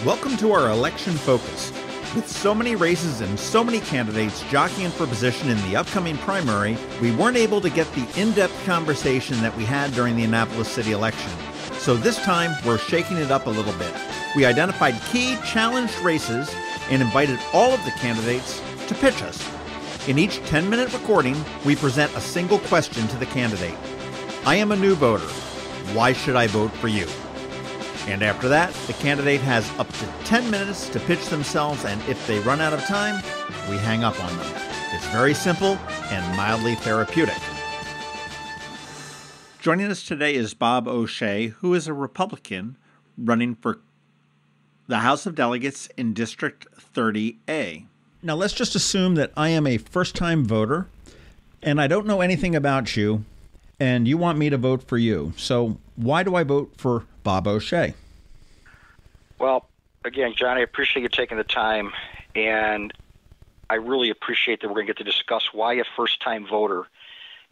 Welcome to our election focus. With so many races and so many candidates jockeying for position in the upcoming primary, we weren't able to get the in-depth conversation that we had during the Annapolis city election. So this time, we're shaking it up a little bit. We identified key challenged races and invited all of the candidates to pitch us. In each 10-minute recording, we present a single question to the candidate. I am a new voter. Why should I vote for you? And after that, the candidate has up to 10 minutes to pitch themselves, and if they run out of time, we hang up on them. It's very simple and mildly therapeutic. Joining us today is Bob O'Shea, who is a Republican running for the House of Delegates in District 30A. Now, let's just assume that I am a first-time voter, and I don't know anything about you, and you want me to vote for you. So why do I vote for Bob O'Shea? Well, again, John, I appreciate you taking the time, and I really appreciate that we're going to get to discuss why a first-time voter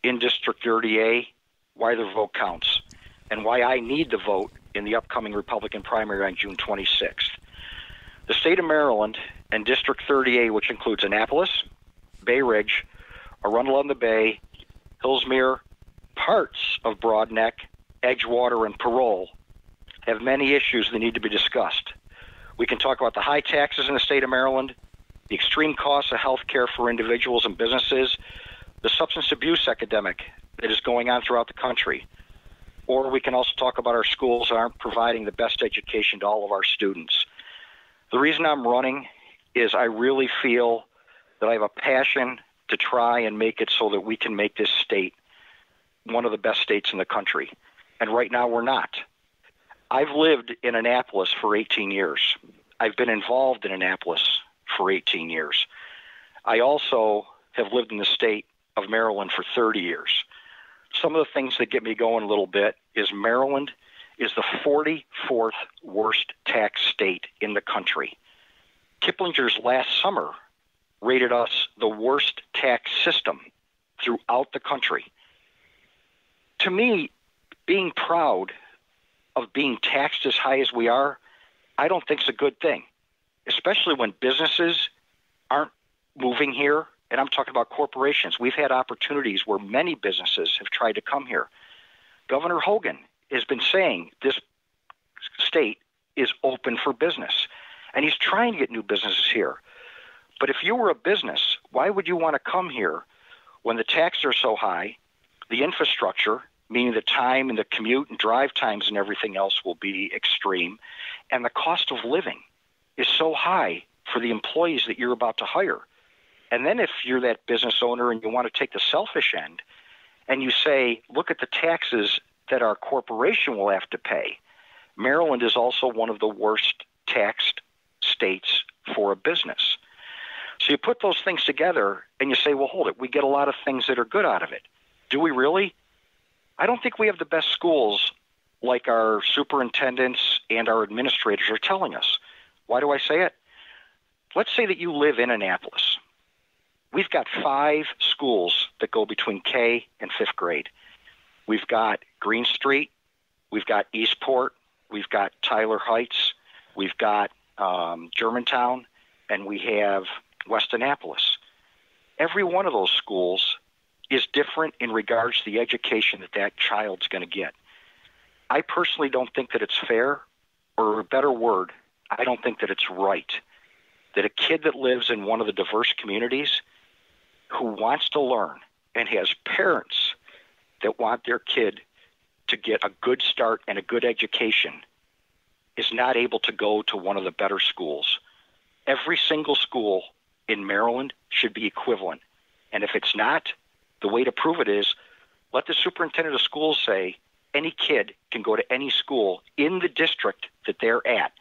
in District 30A, why their vote counts, and why I need to vote in the upcoming Republican primary on June 26th. The state of Maryland and District 30A, which includes Annapolis, Bay Ridge, Arundel on the Bay, Hillsmere, parts of Broadneck, Edgewater, and Parole, have many issues that need to be discussed. We can talk about the high taxes in the state of Maryland, the extreme costs of health care for individuals and businesses, the substance abuse epidemic that is going on throughout the country. Or we can also talk about our schools that aren't providing the best education to all of our students. The reason I'm running is I really feel that I have a passion to try and make it so that we can make this state one of the best states in the country. And right now we're not. I've lived in Annapolis for 18 years. I've been involved in Annapolis for 18 years. I also have lived in the state of Maryland for 30 years. Some of the things that get me going a little bit is Maryland is the 44th worst tax state in the country. Kiplinger's last summer rated us the worst tax system throughout the country. To me, being proud of being taxed as high as we are, I don't think is a good thing, especially when businesses aren't moving here. And I'm talking about corporations. We've had opportunities where many businesses have tried to come here. Governor Hogan has been saying this state is open for business, and he's trying to get new businesses here. But if you were a business, why would you want to come here when the taxes are so high, the infrastructure, meaning the time and the commute and drive times and everything else, will be extreme, and the cost of living is so high for the employees that you're about to hire? And then if you're that business owner and you want to take the selfish end and you say, look at the taxes that our corporation will have to pay, Maryland is also one of the worst taxed states for a business. So you put those things together and you say, well, hold it, we get a lot of things that are good out of it. Do we really? I don't think we have the best schools like our superintendents and our administrators are telling us. Why do I say it? Let's say that you live in Annapolis. We've got 5 schools that go between K and 5th grade. We've got Green Street, we've got Eastport, we've got Tyler Heights, we've got Germantown, and we have West Annapolis. Every one of those schools is different in regards to the education that that child's going to get. I personally don't think that it's fair, or a better word, I don't think that it's right, that a kid that lives in one of the diverse communities who wants to learn and has parents that want their kid to get a good start and a good education is not able to go to one of the better schools. Every single school in Maryland should be equivalent. And if it's not, the way to prove it is let the superintendent of schools say any kid can go to any school in the district that they're at.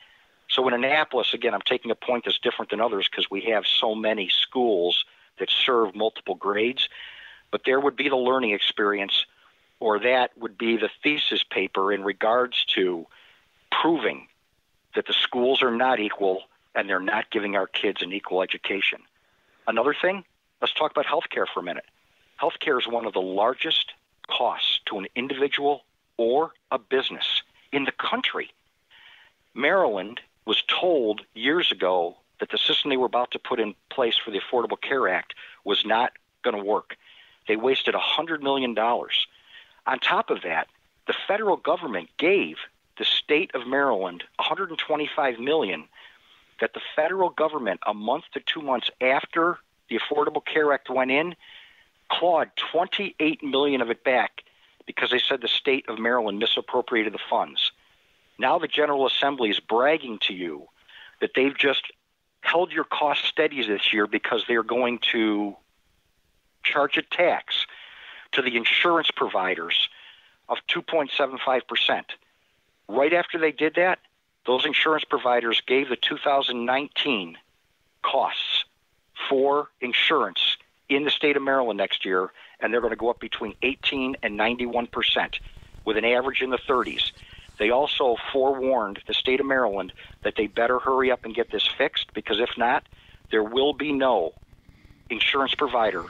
So in Annapolis, again, I'm taking a point that's different than others because we have so many schools that serve multiple grades, but there would be the learning experience, or that would be the thesis paper in regards to proving that the schools are not equal and they're not giving our kids an equal education. Another thing, let's talk about healthcare for a minute. Healthcare is one of the largest costs to an individual or a business in the country. Maryland was told years ago that the system they were about to put in place for the Affordable Care Act was not going to work. They wasted $100 million. On top of that, the federal government gave the state of Maryland $125 million that the federal government, a month to 2 months after the Affordable Care Act went in, clawed $28 million of it back because they said the state of Maryland misappropriated the funds. Now the General Assembly is bragging to you that they've just held your costs steady this year because they're going to charge a tax to the insurance providers of 2.75%. Right after they did that, those insurance providers gave the 2019 costs for insurance in the state of Maryland next year, and they're going to go up between 18 and 91%, with an average in the 30s. They also forewarned the state of Maryland that they better hurry up and get this fixed, because if not, there will be no insurance provider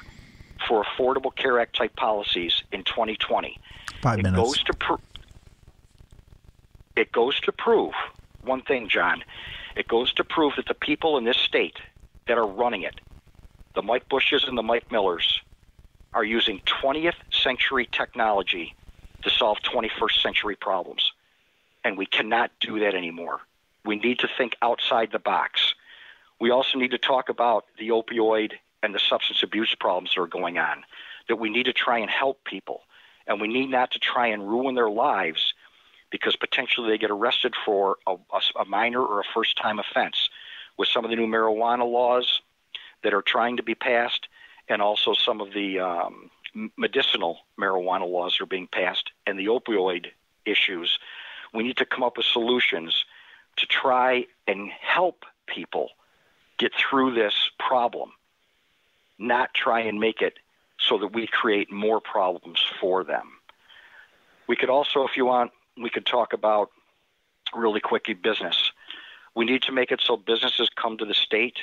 for Affordable Care Act type policies in 2020. 5 minutes. It goes to prove one thing, John. It goes to prove that the people in this state that are running it, the Mike Bushes and the Mike Millers, are using 20th century technology to solve 21st century problems. And we cannot do that anymore. We need to think outside the box. We also need to talk about the opioid and the substance abuse problems that are going on, that we need to try and help people. And we need not to try and ruin their lives because potentially they get arrested for a minor or a first-time offense, with some of the new marijuana laws that are trying to be passed, and also some of the medicinal marijuana laws that are being passed, and the opioid issues. We need to come up with solutions to try and help people get through this problem, not try and make it so that we create more problems for them. We could also, if you want, we could talk about really quickly business. We need to make it so businesses come to the state,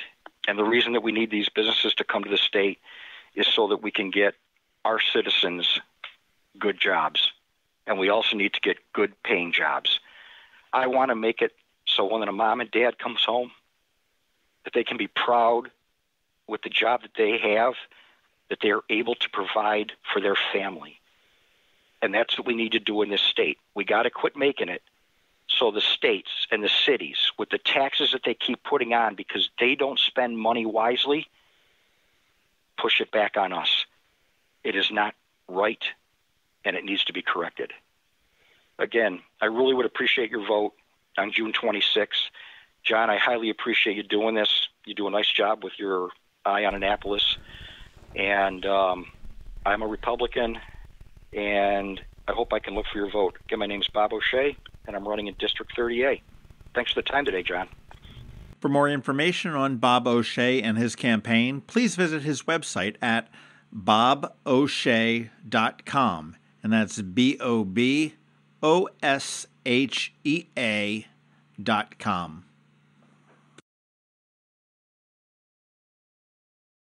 and the reason that we need these businesses to come to the state is so that we can get our citizens good jobs, and we also need to get good paying jobs. I want to make it so when a mom and dad comes home, that they can be proud with the job that they have, that they are able to provide for their family. And that's what we need to do in this state. We got to quit making it so the states and the cities, with the taxes that they keep putting on because they don't spend money wisely, push it back on us. It is not right, and it needs to be corrected. Again, I really would appreciate your vote on June 26th. John, I highly appreciate you doing this. You do a nice job with your eye on Annapolis. And I'm a Republican, and I hope I can look for your vote. Again, my name's Bob O'Shea, and I'm running in District 30A. Thanks for the time today, John. For more information on Bob O'Shea and his campaign, please visit his website at bobosha.com, and that's BOBOSHEA.com.